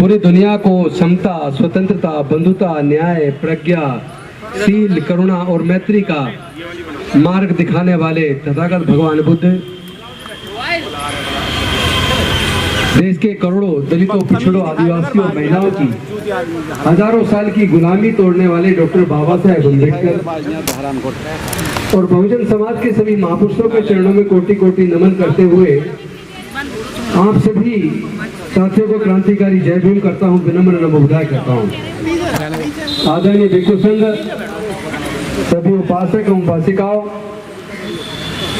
पूरी दुनिया को समता, स्वतंत्रता, बंधुता, न्याय, प्रज्ञा, शील, करुणा और मैत्री का मार्ग दिखाने वाले तथागत भगवान बुद्ध देश के करोड़ों दलितों, पिछड़ों, आदिवासियों, महिलाओं की हजारों साल की गुलामी तोड़ने वाले डॉक्टर बाबा साहेब अम्बेडकर और बहुजन समाज के सभी महापुरुषों के चरणों में कोटि कोटि नमन करते हुए आप सभी साथियों को क्रांतिकारी जय भीम करता हूँ, विनम्र नमोबुधाय करता हूँ। आदरणीय भिक्षु संघ, सभी उपासक एवं उपासिकाओं,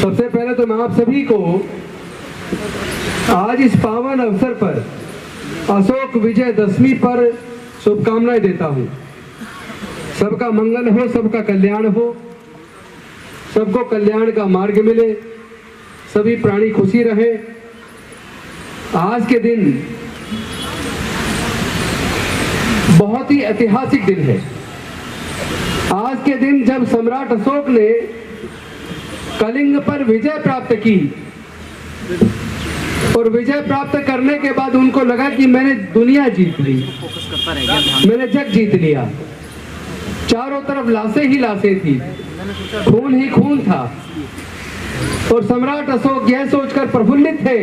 सबसे पहले तो मैं आप सभी को आज इस पावन अवसर पर अशोक विजय दशमी पर शुभकामनाएं देता हूं। सबका मंगल हो, सबका कल्याण हो, सबको कल्याण का मार्ग मिले, सभी प्राणी खुशी रहे। आज के दिन बहुत ही ऐतिहासिक दिन है। आज के दिन जब सम्राट अशोक ने कलिंग पर विजय प्राप्त की और विजय प्राप्त करने के बाद उनको लगा कि मैंने दुनिया जीत ली, मैंने जग जीत लिया। चारों तरफ लाशें ही लाशें थी, खून ही खून था और सम्राट अशोक यह सोचकर प्रफुल्लित थे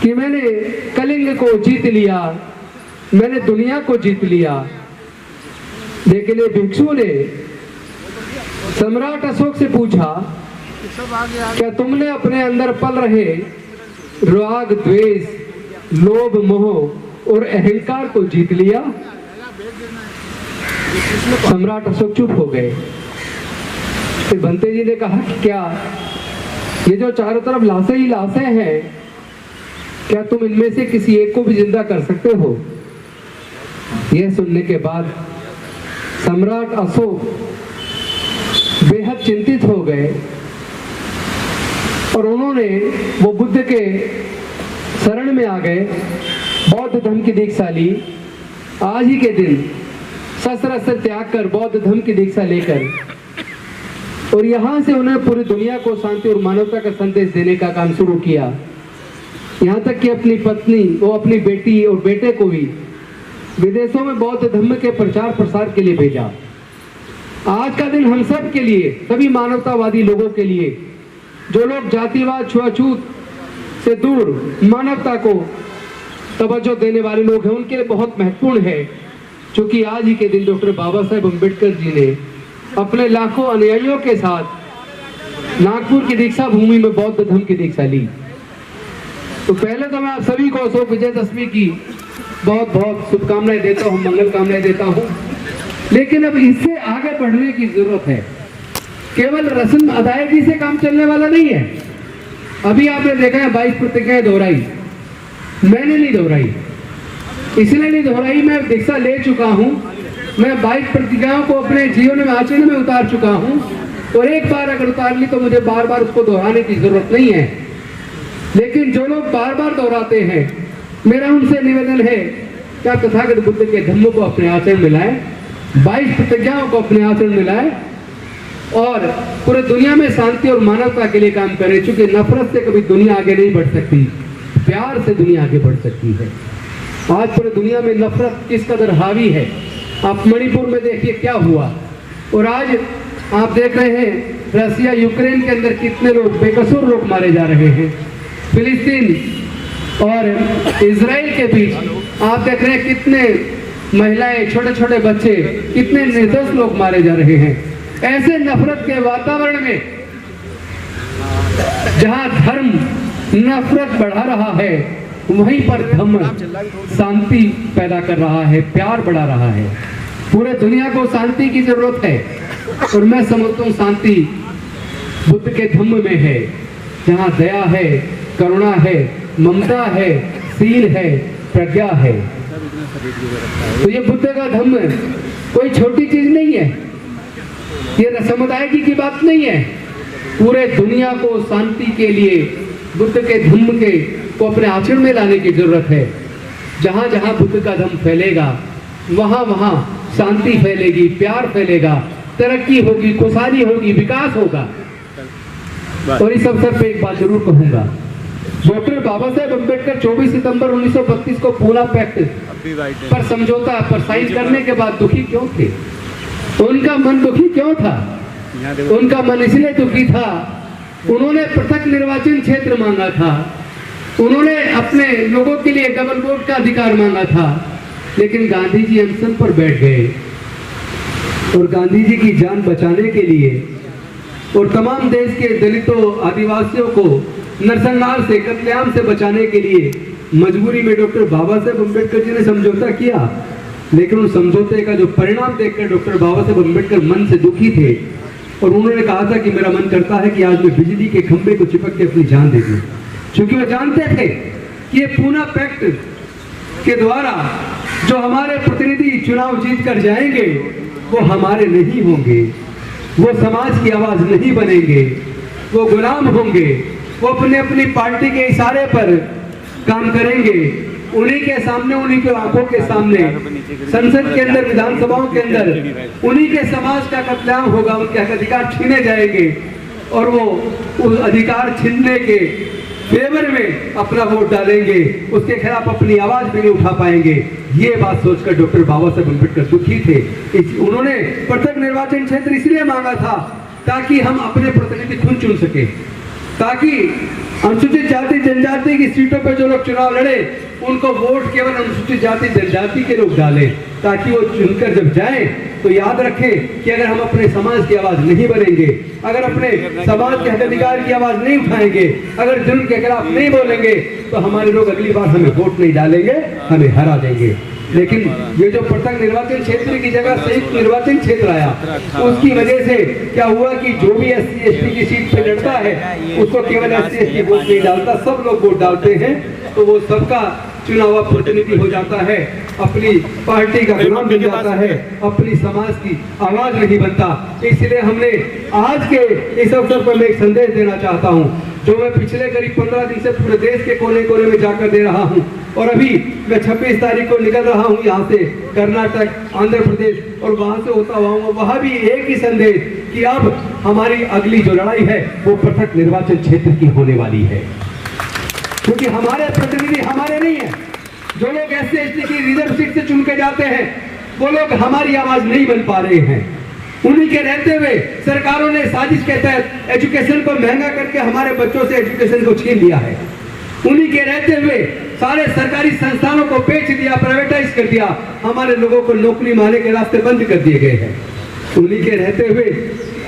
कि मैंने कलिंग को जीत लिया, मैंने दुनिया को जीत लिया। लेकिन ये भिक्षु ने सम्राट अशोक से पूछा, क्या तुमने अपने अंदर पल रहे राग, द्वेष, लोभ, मोह और अहंकार को जीत लिया? सम्राट अशोक चुप हो गए। फिर बंते जी ने कहा कि क्या ये जो चारों तरफ लाशें ही लाशें हैं, क्या तुम इनमें से किसी एक को भी जिंदा कर सकते हो? यह सुनने के बाद सम्राट अशोक बेहद चिंतित हो गए और उन्होंने वो बुद्ध के शरण में आ गए, बौद्ध धर्म की दीक्षा ली। आज ही के दिन शस्त्र अस्त्र त्याग कर बौद्ध धर्म की दीक्षा लेकर और यहाँ से उन्हें पूरी दुनिया को शांति और मानवता का संदेश देने का काम शुरू किया। यहाँ तक कि अपनी पत्नी, वो अपनी बेटी और बेटे को भी विदेशों में बौद्ध धर्म के प्रचार प्रसार के लिए भेजा। आज का दिन हम सब के लिए, सभी मानवतावादी लोगों के लिए, जो लोग जातिवाद, छुआछूत से दूर मानवता को तवज्जो देने वाले लोग हैं, उनके लिए बहुत महत्वपूर्ण है। क्योंकि आज ही के दिन डॉक्टर बाबा साहेब अम्बेडकर जी ने अपने लाखों अनुयायियों के साथ नागपुर की दीक्षा भूमि में बौद्ध धर्म की दीक्षा ली। तो पहले तो मैं आप सभी को अशोक विजयदशमी की बहुत बहुत शुभकामनाएं देता हूँ, मंगल कामनाएं देता हूँ। लेकिन अब इससे आगे बढ़ने की जरूरत है। केवल रस्म अदायगी से काम चलने वाला नहीं है। अभी आपने देखा है 22 प्रतिज्ञाएं दोहराई, मैंने नहीं दोहराई, इसलिए नहीं दोहराई, मैं दीक्षा ले चुका हूँ। मैं 22 प्रतिज्ञाओं को अपने जीवन में आचरण में उतार चुका हूँ और एक बार अगर उतार ली तो मुझे बार बार उसको दोहराने की जरूरत नहीं है। लेकिन जो लोग बार बार दोहराते हैं, मेरा उनसे निवेदन है क्या तथागत बुद्ध के धम्म को अपने आचरण में लाएं, 22 प्रतिज्ञाओं को अपने आचरण में लाएं और पूरे दुनिया में शांति और मानवता के लिए काम करें। क्योंकि नफरत से कभी दुनिया आगे नहीं बढ़ सकती, प्यार से दुनिया आगे बढ़ सकती है। आज पूरे दुनिया में नफरत किस कदर हावी है। आप मणिपुर में देखिए क्या हुआ, और आज आप देख रहे हैं रसिया यूक्रेन के अंदर कितने लोग, बेकसूर लोग मारे जा रहे हैं। फिलिस्तीन और इजराइल के बीच आप देख रहे हैं कितने महिलाएं, छोटे छोटे बच्चे, कितने निर्दोष लोग मारे जा रहे हैं। ऐसे नफरत के वातावरण में जहां धर्म नफरत बढ़ा रहा है, वहीं पर धम्म शांति पैदा कर रहा है, प्यार बढ़ा रहा है। पूरे दुनिया को शांति की जरूरत है और मैं समझता हूँ शांति बुद्ध के धम्म में है, जहाँ दया है, करुणा है, ममता है, शील है, प्रज्ञा है। तो ये बुद्ध का धम्म कोई छोटी चीज नहीं है, ये समुदाय की बात नहीं है। पूरे दुनिया को शांति के लिए बुद्ध के धम्म के को अपने आचरण में लाने की जरूरत है। जहां जहां बुद्ध का धम्म फैलेगा, वहां वहां शांति फैलेगी, प्यार फैलेगा, तरक्की होगी, खुशहाली होगी, विकास होगा। और इस अवसर पे एक बात जरूर कहूंगा, डॉक्टर बाबा साहेब अम्बेडकर 24 सितंबर 1932 को पूना पैक्ट पर समझौता पर साइन करने के बाद दुखी क्यों थे? उनका मन दुखी क्यों था? उनका मन इसलिए दुखी था, उन्होंने पृथक निर्वाचन क्षेत्र मांगा था, उन्होंने अपने लोगों के लिए डबल वोट का अधिकार मांगा था, लेकिन गांधी जी अनशन पर बैठ गए और गांधी जी की जान बचाने के लिए और तमाम देश के दलितों आदिवासियों को नरसंहार से, कत्लेआम से बचाने के लिए मजबूरी में डॉक्टर बाबा साहेब अम्बेडकर जी ने समझौता किया। लेकिन उस समझौते का जो परिणाम देखकर डॉक्टर बाबा साहेब अम्बेडकर मन से दुखी थे और उन्होंने कहा था कि मेरा मन करता है कि आज मैं बिजली के खंभे को चिपक के अपनी जान दे दूं, क्योंकि वो जानते थे कि ये पूना पैक्ट के द्वारा जो हमारे प्रतिनिधि चुनाव जीत कर जाएंगे वो हमारे नहीं होंगे, वो समाज की आवाज नहीं बनेंगे, वो गुलाम होंगे, वो अपने अपनी पार्टी के इशारे पर काम करेंगे, उन्हीं के सामने, उन्हीं के आंखों के सामने संसद के अंदर, विधानसभाओं के अंदर उन्हीं के समाज का कत्लेआम होगा, उनके अधिकार छीने जाएंगे और वो उस अधिकार छीनने के फेवर में अपना वोट डालेंगे, उसके खिलाफ अपनी आवाज भी नहीं उठा पाएंगे। ये बात सोचकर डॉक्टर बाबा साहेब अम्बेडकर दुखी थे। उन्होंने पृथक निर्वाचन क्षेत्र इसलिए मांगा था ताकि हम अपने प्रतिनिधि खुद चुन सके, ताकि अनुसूचित जाति जनजाति की सीटों पर जो लोग चुनाव लड़े उनको वोट केवल अनुसूचित जाति जनजाति के लोग डालें, ताकि वो चुनकर जब जाएं तो याद रखें कि अगर हम अपने समाज की आवाज नहीं बनेंगे, अगर अपने समाज के हक अधिकार की आवाज नहीं उठाएंगे, अगर जुल्म के खिलाफ नहीं बोलेंगे तो हमारे लोग अगली बार हमें वोट नहीं डालेंगे, हमें हरा देंगे। लेकिन ये जो पृथक निर्वाचन क्षेत्र की जगह संयुक्त निर्वाचन क्षेत्र आया, उसकी वजह से क्या हुआ कि जो भी SC/ST की सीट पे लड़ता है उसको केवल SC/ST वोट नहीं डालता, सब लोग वोट डालते हैं, तो वो सबका चुनाव प्रतिनिधि हो जाता है, अपनी पार्टी का गुलाम बन जाता है, अपनी समाज की आवाज नहीं बनता। इसलिए हमने आज के इस अवसर पर मैं एक संदेश देना चाहता हूँ, जो मैं पिछले करीब 15 दिन से पूरे देश के कोने कोने में जाकर दे रहा हूँ, और अभी मैं 26 तारीख को निकल रहा हूँ यहाँ से कर्नाटक, आंध्र प्रदेश, और वहां से होता हुआ वहां भी एक ही संदेश कि अब हमारी अगली जो लड़ाई है वो पृथक निर्वाचन क्षेत्र की होने वाली है, क्योंकि हमारे प्रतिनिधि हमारे नहीं है। जो लोग SC/ST की रिजर्व सीट से चुन के जाते हैं वो लोग हमारी आवाज नहीं बन पा रहे हैं। उन्हीं के रहते हुए सरकारों ने साजिश के तहत एजुकेशन को महंगा करके हमारे बच्चों से एजुकेशन को छीन लिया है। उन्हीं के रहते हुए सारे सरकारी संस्थानों को बेच दिया, प्राइवेटाइज कर दिया, हमारे लोगों को नौकरी मारने के रास्ते बंद कर दिए गए हैं। उन्हीं के रहते हुए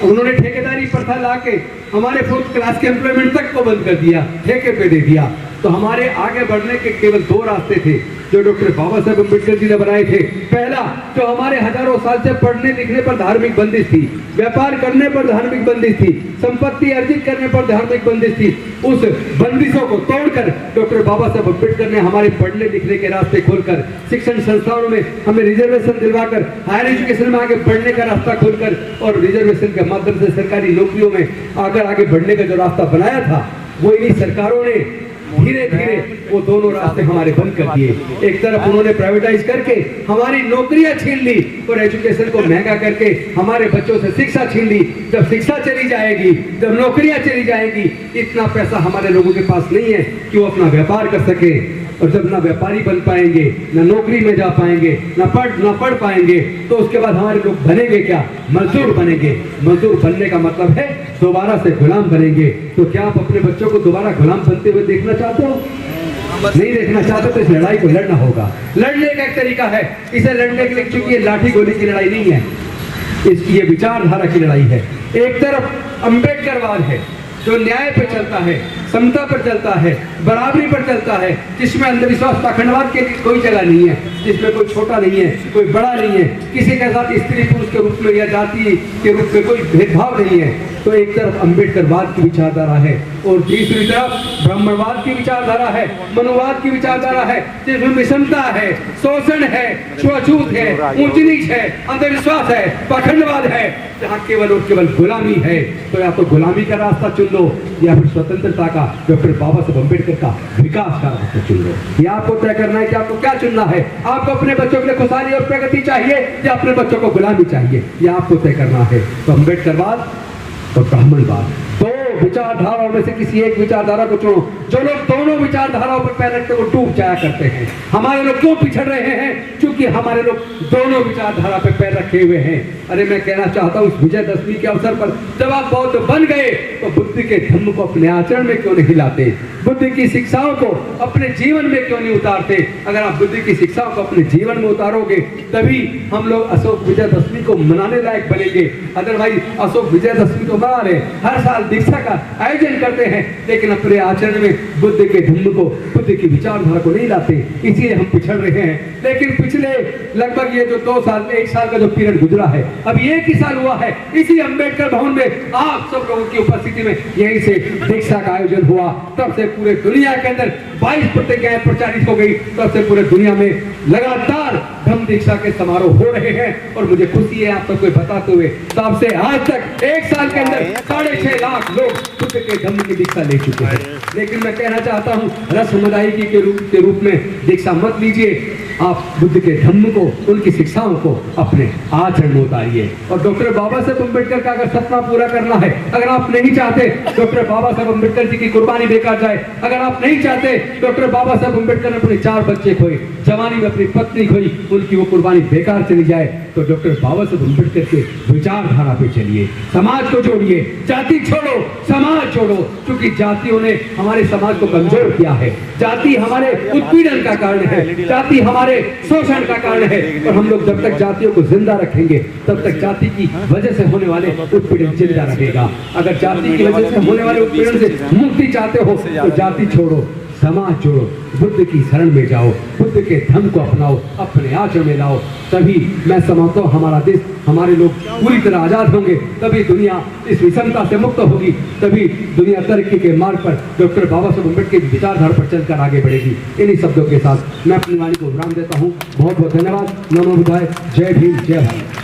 उन्होंने ठेकेदारी प्रथा लाके हमारे 4th क्लास के एम्प्लॉयमेंट तक को बंद कर दिया, ठेके पे दे दिया। तो हमारे आगे बढ़ने के केवल 2 रास्ते थे जो डॉक्टर बाबा साहेब अम्बेडकर जी ने बनाए थे। पहला, जो हमारे हजारों साल से पढ़ने लिखने पर धार्मिक बंदिश थी, व्यापार करने पर धार्मिक बंदिश थी, संपत्ति अर्जित करने पर धार्मिक बंदिश थी, उस बंदिशों को तोड़कर डॉक्टर बाबा साहेब अम्बेडकर ने हमारे पढ़ने लिखने के रास्ते खोलकर, शिक्षण संस्थानों में हमें रिजर्वेशन दिलवाकर, हायर एजुकेशन में आगे बढ़ने का रास्ता खोलकर और रिजर्वेशन के माध्यम से सरकारी नौकरियों में आगे बढ़ने का जो रास्ता बनाया था, वो इन्हीं सरकारों ने धीरे धीरे वो दोनों रास्ते हमारे बंद कर दिए। एक तरफ उन्होंने प्राइवेटाइज करके हमारी नौकरियां छीन ली और एजुकेशन को महंगा करके हमारे बच्चों से शिक्षा छीन ली। जब शिक्षा चली जाएगी, जब नौकरियां चली जाएगी, इतना पैसा हमारे लोगों के पास नहीं है कि वो अपना व्यापार कर सके, और जब ना व्यापारी बन पाएंगे, ना नौकरी में जा पाएंगे, ना पढ़ पाएंगे, तो उसके बाद हमारे लोग बनेंगे क्या? मजदूर बनेंगे। मजदूर बनने का मतलब है दोबारा से गुलाम बनेंगे। तो क्या आप अपने बच्चों को दोबारा गुलाम बनते हुए देखना चाहते हो? नहीं देखना चाहते तो इस लड़ाई को लड़ना होगा। लड़ने का एक तरीका है, इसे लड़ने के लिए, क्योंकि ये लाठी गोली की लड़ाई नहीं है, इसकी ये विचारधारा की लड़ाई है। एक तरफ अम्बेडकरवाद है जो न्याय पर चलता है, समता पर चलता है, बराबरी पर चलता है, जिसमें अंधविश्वास पाखंडवाद के कोई जगह नहीं है, जिसमें कोई छोटा नहीं है, कोई बड़ा नहीं है, किसी के साथ स्त्री पुरुष के रूप में या जाति के रूप में कोई भेदभाव नहीं है। तो एक तरफ अम्बेडकरवाद की विचारधारा है और दूसरी तरफ ब्राह्मणवाद की विचारधारा है, मनुवाद की विचारधारा है, जिसमें विषमता है, शोषण है, छुआछूत है, ऊंच नीच है, अंधविश्वास है, पाखंडवाद है, जहाँ केवल और केवल गुलामी है। तो या तो गुलामी का रास्ता चुन लो या फिर स्वतंत्रता का, डॉक्टर बाबा साहब अम्बेडकर का विकास का रास्ता चुन लो। ये आपको तय करना है कि आपको क्या चुनना है। आपको अपने बच्चों के लिए खुशहाली और प्रगति चाहिए या अपने बच्चों को गुलामी चाहिए, ये आपको तय करना है। तो अम्बेडकरवाद और ब्राह्मणवाद। दो विचारधाराओं में से किसी एक विचारधारा को चुनो। जो लोग दोनों विचारधाराओं पर पैर रखते वो डूब जाया करते हैं। हमारे लोग क्यों पिछड़ रहे हैं? क्योंकि हमारे लोग दोनों विचारधारा पे पैर रखे हुए हैं। अरे मैं कहना चाहता हूँ, इस विजयदशमी के अवसर पर जब आप बौद्ध बन गए तो बुद्ध के धम्म को अपने आचरण में क्यों नहीं लाते? बुद्ध की शिक्षाओं को अपने जीवन में क्यों नहीं उतारते? अगर आप बुद्ध की शिक्षाओं को अपने जीवन में उतारोगे तभी हम लोग अशोक विजयदशमी को मनाने लायक बनेंगे। अदरवाइज अशोक विजयदशमी को मना रहे, हर साल दीक्षा का आयोजन करते हैं, लेकिन अपने आचरण में बुद्ध के धम्म को, बुद्ध की विचारधारा को नहीं लाते, इसीलिए हम पिछड़ रहे हैं। लेकिन पिछले लगभग ये जो 2 साल, 1 साल का जो पीरियड गुजरा है, अभी 1 ही साल हुआ है, इसी अंबेडकर भवन में आप सब लोगों की उपस्थिति में यहीं से दीक्षा का आयोजन हुआ। तब से पूरे दुनिया के अंदर 22 प्रतिज्ञाएं प्रचारित हो गई। तब से पूरे दुनिया में लगातार धम्म दीक्षा के समारोह हो रहे हैं और मुझे खुशी है आप सबको बताते हुए, तब से आज तक 1 साल के अंदर 6.5 लाख लोग बुद्ध के धम्म की दीक्षा ले चुके हैं। लेकिन मैं कहना चाहता हूँ, रस्म अदायगी के रूप में दीक्षा मत लीजिए। आप बुद्ध के धम्म को, उनकी शिक्षाओं को अपने आचरण में उतारिए। और डॉक्टर बाबा साहब अम्बेडकर का अगर सपना पूरा करना है, अगर आप नहीं चाहते डॉक्टर बाबा साहब अम्बेडकर जी की कुर्बानी बेकार जाए, अगर आप नहीं चाहते डॉक्टर बाबा साहब अम्बेडकर ने अपने 4 बच्चे खोए, जवानी में अपनी पत्नी खोई, उनकी वो कुर्बानी बेकार चली जाए, तो डॉक्टर बाबा साहब अम्बेडकर के विचारधारा पे चलिए। समाज को जोड़िए, जाति छोड़ो, समाज छोड़ो, क्योंकि जातियों ने हमारे समाज को कमजोर किया है। जाति हमारे उत्पीड़न का कारण है, जाति हमारे शोषण का कारण है। और हम लोग जब तक जातियों को जिंदा रखेंगे तब तक जाति की वजह से होने वाले उत्पीड़न जिंदा रहेगा। अगर जाति की वजह से होने वाले उत्पीड़न से मुक्ति चाहते हो तो जाति छोड़ो, समाज जोड़ो, बुद्ध की शरण में जाओ, बुद्ध के धम्म को अपनाओ, अपने आचरण में लाओ। तभी मैं समझता हूँ हमारा देश, हमारे लोग पूरी तरह आजाद होंगे, तभी दुनिया इस विषमता से मुक्त होगी, तभी दुनिया तरक्की के मार्ग पर डॉक्टर बाबा साहब अम्बेडकर की विचारधारा पर चलकर आगे बढ़ेगी। इन्हीं शब्दों के साथ मैं अपनी वाणी को विराम देता हूँ। बहुत बहुत धन्यवाद। नमो बुद्धाय। जय भीम, जय भारत।